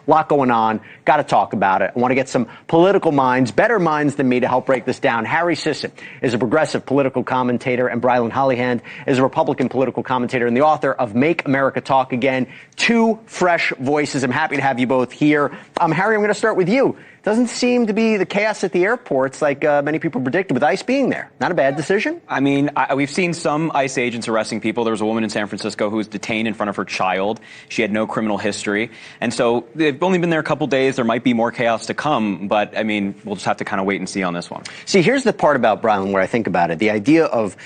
A lot going on. Got to talk about it. I want to get some political minds, better minds than me, to help break this down. Harry Sisson is a progressive political commentator, and Brilyn Hollyhand is a Republican political commentator and the author of Make America Talk Again. Two fresh voices. I'm happy to have you both here. Harry, I'm going to start with you. Doesn't seem to be the chaos at the airports like many people predicted with ICE being there. Not a bad decision? I mean, we've seen some ICE agents arresting people. There was a woman in San Francisco who was detained in front of her child. She had no criminal history. And so they've only been there a couple days. There might be more chaos to come. But, I mean, we'll just have to kind of wait and see on this one. See, here's the part about Brilyn where I think about it. The idea of,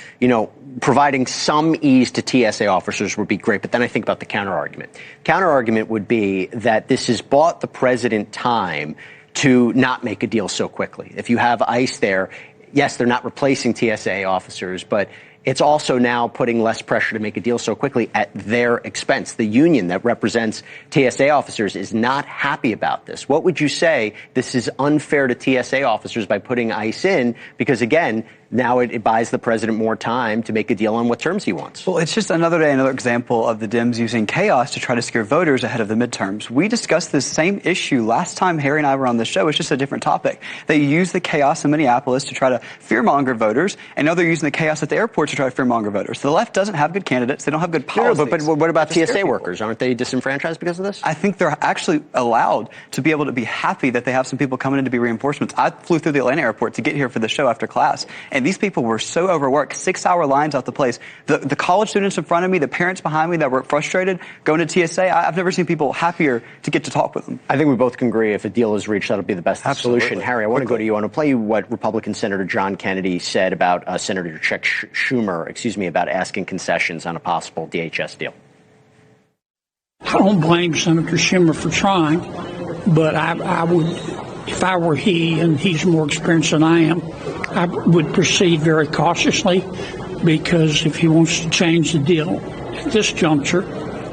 providing some ease to TSA officers would be great. But then I think about the counter-argument. Counter-argument would be that this has bought the president time to not make a deal so quickly. If you have ICE there, yes, they're not replacing TSA officers, but it's also now putting less pressure to make a deal so quickly at their expense. The union that represents TSA officers is not happy about this. What would you say? This is unfair to TSA officers by putting ICE in because, again, now it buys the president more time to make a deal on what terms he wants. Well, it's just another day, another example of the Dems using chaos to try to scare voters ahead of the midterms. We discussed this same issue last time Harry and I were on the show. It's just a different topic. They used the chaos in Minneapolis to try to fearmonger voters, and now they're using the chaos at the airport to try to fearmonger voters. The left doesn't have good candidates. They don't have good policies. But what about TSA workers? Aren't they disenfranchised because of this? I think they're actually allowed to be able to be happy that they have some people coming in to be reinforcements. I flew through the Atlanta airport to get here for the show after class, and these people were so overworked, 6-hour lines out the place. The college students in front of me, the parents behind me that were frustrated going to TSA, I've never seen people happier to get to talk with them. I think we both can agree if a deal is reached, that'll be the best solution. Harry, I want to go to you. I want to play you what Republican Senator John Kennedy said about Senator Chuck Schumer, about asking concessions on a possible DHS deal. I don't blame Senator Schumer for trying, but I would, if I were he, and he's more experienced than I am, I would proceed very cautiously, because if he wants to change the deal at this juncture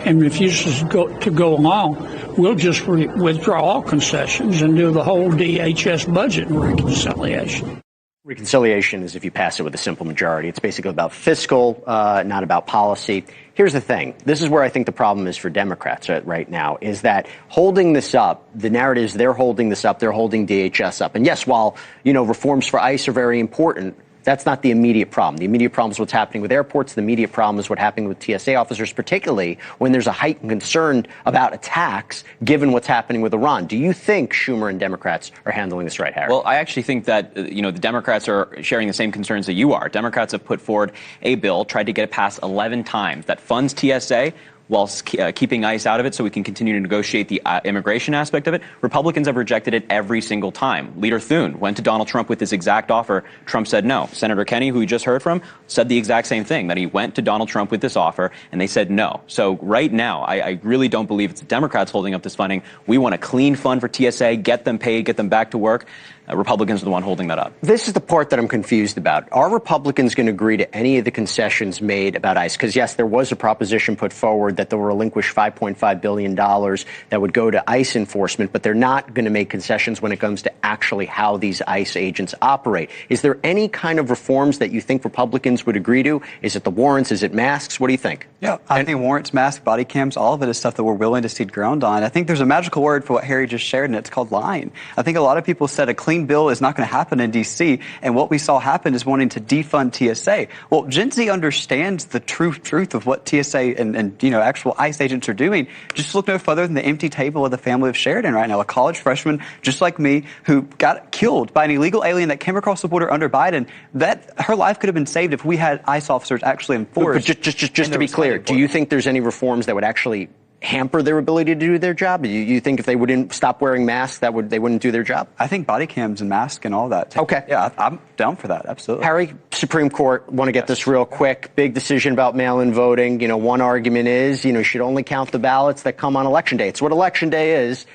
and refuses to go along, we'll just withdraw all concessions and do the whole DHS budget reconciliation. Reconciliation is if you pass it with a simple majority. It's basically about fiscal, not about policy. Here's the thing. This is where I think the problem is for Democrats right now, is that holding this up, the narrative is they're holding this up, they're holding DHS up. And yes, while, reforms for ICE are very important, that's not the immediate problem. The immediate problem is what's happening with airports. The immediate problem is what's happening with TSA officers, particularly when there's a heightened concern about attacks, given what's happening with Iran. Do you think Schumer and Democrats are handling this right, Harry? Well, I actually think that, the Democrats are sharing the same concerns that you are. Democrats have put forward a bill, tried to get it passed 11 times, that funds TSA while keeping ICE out of it so we can continue to negotiate the immigration aspect of it. Republicans have rejected it every single time. Leader Thune went to Donald Trump with this exact offer. Trump said no. Senator Kenney, who we just heard from, said the exact same thing, that he went to Donald Trump with this offer, and they said no. So right now, I really don't believe it's the Democrats holding up this funding. We want a clean fund for TSA, get them paid, get them back to work. Republicans are the one holding that up. This is the part that I'm confused about. Are Republicans going to agree to any of the concessions made about ICE? Because, yes, there was a proposition put forward that they'll relinquish $5.5 billion that would go to ICE enforcement, but they're not going to make concessions when it comes to actually how these ICE agents operate. Is there any kind of reforms that you think Republicans would agree to? Is it the warrants? Is it masks? What do you think? Yeah, I think warrants, masks, body cams, all of it is stuff that we're willing to cede ground on. I think there's a magical word for what Harry just shared, and it's called lying. I think a lot of people said a clean bill is not going to happen in D.C., and what we saw happen is wanting to defund TSA. Well, Gen Z understands the truth of what TSA and actual ICE agents are doing. Just look no further than the empty table of the family of Sheridan right now, a college freshman just like me who got killed by an illegal alien that came across the border under Biden. That her life could have been saved if we had ICE officers actually enforced. But just to be clear, do you think there's any reforms that would actually hamper their ability to do their job? You think if they wouldn't stop wearing masks, they wouldn't do their job? I think body cams and masks and all that. Okay. Yeah, I'm down for that. Absolutely. Harry, Supreme Court, want to get this real quick. Big decision about mail-in voting. One argument is, you should only count the ballots that come on Election Day. It's what Election Day is.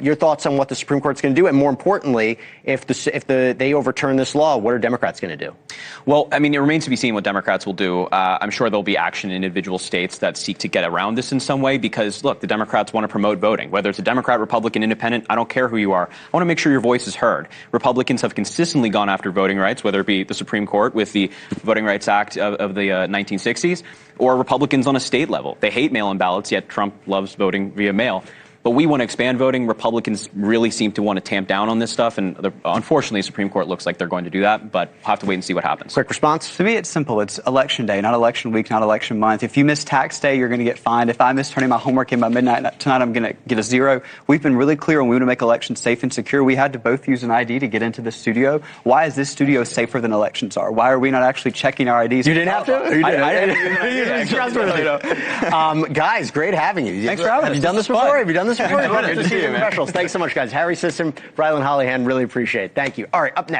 Your thoughts on what the Supreme Court's going to do, and more importantly, if they overturn this law, what are Democrats going to do? Well, I mean, it remains to be seen what Democrats will do. I'm sure there'll be action in individual states that seek to get around this in some way because, look, the Democrats want to promote voting. Whether it's a Democrat, Republican, Independent, I don't care who you are. I want to make sure your voice is heard. Republicans have consistently gone after voting rights, whether it be the Supreme Court with the Voting Rights Act of the 1960s, or Republicans on a state level. They hate mail-in ballots, yet Trump loves voting via mail. But we want to expand voting. Republicans really seem to want to tamp down on this stuff, and unfortunately, the Supreme Court looks like they're going to do that, but we'll have to wait and see what happens. Quick response? To me, it's simple. It's election day, not election week, not election month. If you miss tax day, you're going to get fined. If I miss turning my homework in by midnight tonight, I'm going to get a 0. We've been really clear when we want to make elections safe and secure. We had to both use an ID to get into the studio. Why is this studio safer than elections are? Why are we not actually checking our IDs? You didn't have to? You did. I didn't. Guys, great having you. Thanks for having us. Have you done this before? Have you done this before? Good to see you, man. Professionals. Thanks so much, guys. Harry Sisson, Brilyn Hollyhand, really appreciate it. Thank you. All right, up next.